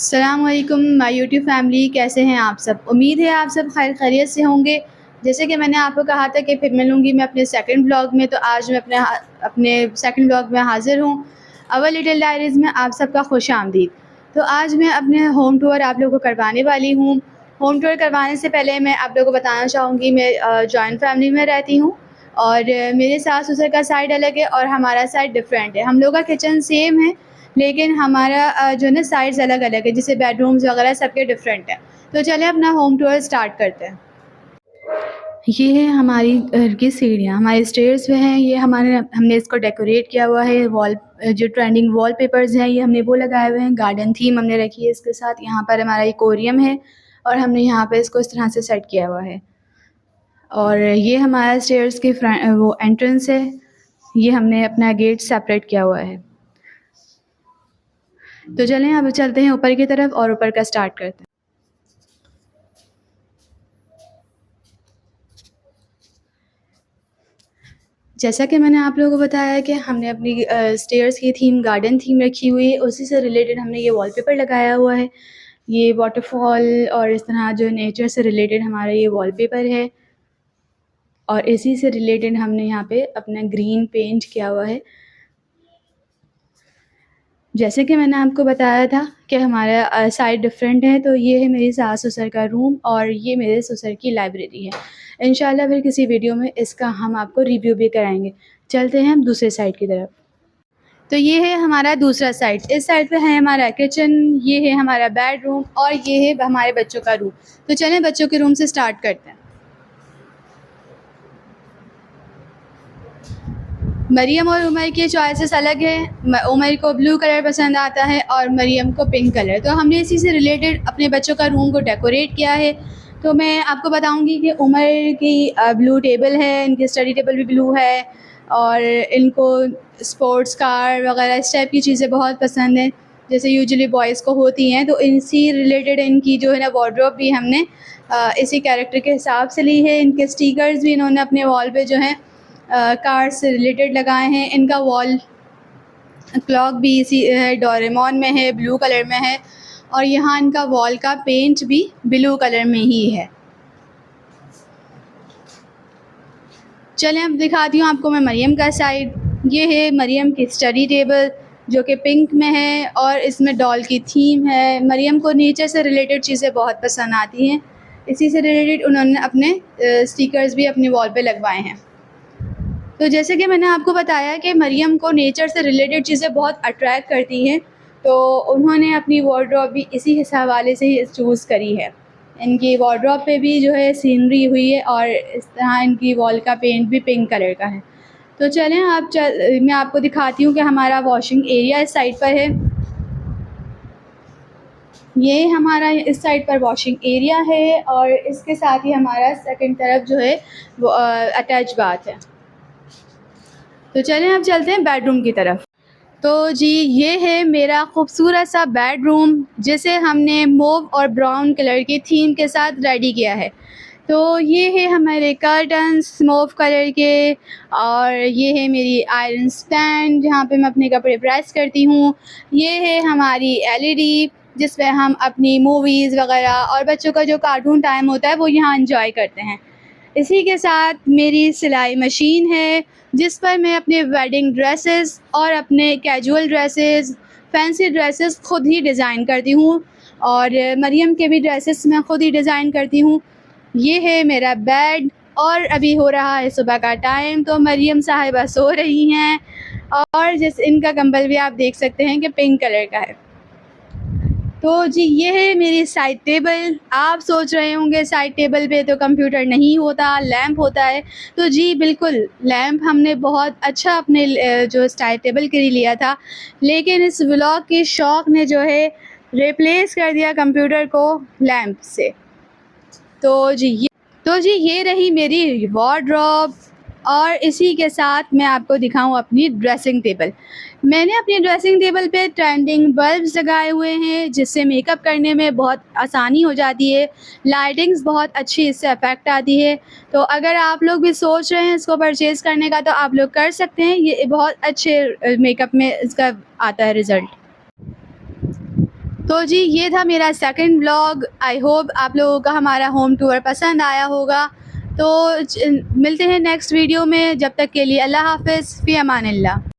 अस्सलामुअलैकुम my YouTube family, कैसे हैं आप सब। उम्मीद है आप सब खैर खैरियत से होंगे। जैसे कि मैंने आपको कहा था कि फिर मिलूँगी मैं अपने सेकंड ब्लॉग में, तो आज मैं अपने सेकंड ब्लॉग में हाज़िर हूँ। अवर लिटिल डायरीज़ में आप सबका खुशामदीद। तो आज मैं अपने होम टूर आप लोगों को करवाने वाली हूँ। होम टूर करवाने से पहले मैं आप लोगों को बताना चाहूँगी, मैं जॉइंट फैमिली में रहती हूँ और मेरे सास-ससुर का साइड अलग है और हमारा साइड डिफरेंट है। हम लोग का किचन सेम है, लेकिन हमारा जो है ना साइड्स अलग-अलग है, जैसे बेडरूम्स वगैरह सबके डिफरेंट हैं। तो चलें अपना होम टूर स्टार्ट करते हैं। ये है हमारी घर की सीढ़ियाँ, हमारे स्टेयर्स जो हैं ये हमने इसको डेकोरेट किया हुआ है। जो ट्रेंडिंग वॉलपेपर्स हैं ये हमने वो लगाए हुए हैं। गार्डन थीम हमने रखी है इसके साथ। यहाँ पर हमारा एक्वेरियम है और हमने यहाँ पे इसको इस तरह से सेट किया हुआ है। और ये हमारा स्टेयर्स की वो एंट्रेंस है। ये हमने अपना गेट सेपरेट किया हुआ है। तो चलें अब चलते हैं ऊपर की तरफ और ऊपर का स्टार्ट करते हैं। जैसा कि मैंने आप लोगों को बताया कि हमने अपनी स्टेयर्स की थीम गार्डन थीम रखी हुई है, उसी से रिलेटेड हमने ये वॉलपेपर लगाया हुआ है। ये वाटरफॉल और इस तरह जो नेचर से रिलेटेड हमारा ये वॉलपेपर है और इसी से रिलेटेड हमने यहाँ पे अपना ग्रीन पेंट किया हुआ है। जैसे कि मैंने आपको बताया था कि हमारा साइड डिफरेंट है, तो ये है मेरी सास-ससुर का रूम और ये मेरे ससुर की लाइब्रेरी है। इंशाल्लाह फिर किसी वीडियो में इसका हम आपको रिव्यू भी कराएँगे। चलते हैं हम दूसरे साइड की तरफ। तो ये है हमारा दूसरा साइड। इस साइड पे है हमारा किचन, ये है हमारा बेडरूम और ये है हमारे बच्चों का रूम। तो चलें बच्चों के रूम से स्टार्ट करते हैं। मरियम और उमर की चॉइसेस अलग है। उमर को ब्लू कलर पसंद आता है और मरियम को पिंक कलर। तो हमने इसी से रिलेटेड अपने बच्चों का रूम को डेकोरेट किया है। तो मैं आपको बताऊंगी कि उमर की ब्लू टेबल है, इनकी स्टडी टेबल भी ब्लू है और इनको स्पोर्ट्स कार वगैरह इस टाइप की चीज़ें बहुत पसंद हैं, जैसे यूजुअली बॉयज़ को होती हैं। तो इनसी रिलेटेड इनकी जो है ना वार्डरोब भी हमने इसी कैरेक्टर के हिसाब से ली है। इनके स्टिकर्स भी इन्होंने अपने वॉल पे जो हैं कार से रिलेटेड लगाए हैं। इनका वॉल क्लॉक भी इसी डोरेमोन में है, ब्लू कलर में है और यहाँ इनका वॉल का पेंट भी ब्लू कलर में ही है। चलें अब दिखाती हूँ आपको मैं मरियम का साइड। ये है मरियम की स्टडी टेबल जो कि पिंक में है और इसमें डॉल की थीम है। मरियम को नेचर से रिलेटेड चीज़ें बहुत पसंद आती हैं, इसी से रिलेटेड उन्होंने अपने स्टिकर्स भी अपने वॉल पे लगवाए हैं। तो जैसे कि मैंने आपको बताया कि मरियम को नेचर से रिलेटेड चीज़ें बहुत अट्रैक्ट करती हैं, तो उन्होंने अपनी वार्डरोब भी इसी हवाले से ही चूज़ करी है। इनकी वार्डरोब पे भी जो है सीनरी हुई है और इस तरह इनकी वॉल का पेंट भी पिंक कलर का है। तो चलें मैं आपको दिखाती हूँ कि हमारा वॉशिंग एरिया इस साइड पर है। ये हमारा इस साइड पर वॉशिंग एरिया है और इसके साथ ही हमारा सेकंड तरफ जो है वो अटैच बाथ है। तो चलें अब चलते हैं बेडरूम की तरफ। तो जी ये है मेरा खूबसूरत सा बेडरूम, जिसे हमने मोव और ब्राउन कलर की थीम के साथ रेडी किया है। तो ये है हमारे कर्टन्स मोव कलर के और ये है मेरी आयरन स्टैंड जहाँ पे मैं अपने कपड़े प्रेस करती हूँ। ये है हमारी एलईडी जिस पे हम अपनी मूवीज़ वगैरह और बच्चों का जो कार्टून टाइम होता है वो यहाँ एंजॉय करते हैं। इसी के साथ मेरी सिलाई मशीन है जिस पर मैं अपने वेडिंग ड्रेसेस और अपने कैजुअल ड्रेसेस, फैंसी ड्रेसेस खुद ही डिज़ाइन करती हूँ और मरियम के भी ड्रेसेस मैं खुद ही डिज़ाइन करती हूँ। ये है मेरा बेड और अभी हो रहा है सुबह का टाइम, तो मरियम साहिबा सो रही हैं और जैसे इनका कंबल भी आप देख सकते हैं कि पिंक कलर का है। तो जी ये है मेरी साइड टेबल। आप सोच रहे होंगे साइड टेबल पे तो कंप्यूटर नहीं होता, लैंप होता है। तो जी बिल्कुल, लैंप हमने बहुत अच्छा अपने जो साइड टेबल के लिए लिया था, लेकिन इस व्लॉग के शौक़ ने जो है रिप्लेस कर दिया कंप्यूटर को लैंप से। तो जी ये रही मेरी वार्डरोब और इसी के साथ मैं आपको दिखाऊं अपनी ड्रेसिंग टेबल। मैंने अपनी ड्रेसिंग टेबल पे ट्रेंडिंग बल्ब्स लगाए हुए हैं जिससे मेकअप करने में बहुत आसानी हो जाती है। लाइटिंग्स बहुत अच्छी इससे इफ़ेक्ट आती है। तो अगर आप लोग भी सोच रहे हैं इसको परचेज़ करने का तो आप लोग कर सकते हैं। ये बहुत अच्छे मेकअप में इसका आता है रिज़ल्ट। तो जी ये था मेरा सेकंड व्लॉग। आई होप आप लोगों का हमारा होम टूर पसंद आया होगा। तो मिलते हैं नेक्स्ट वीडियो में, जब तक के लिए अल्लाह हाफ़िज़, फ़ी अमानिल्लाह।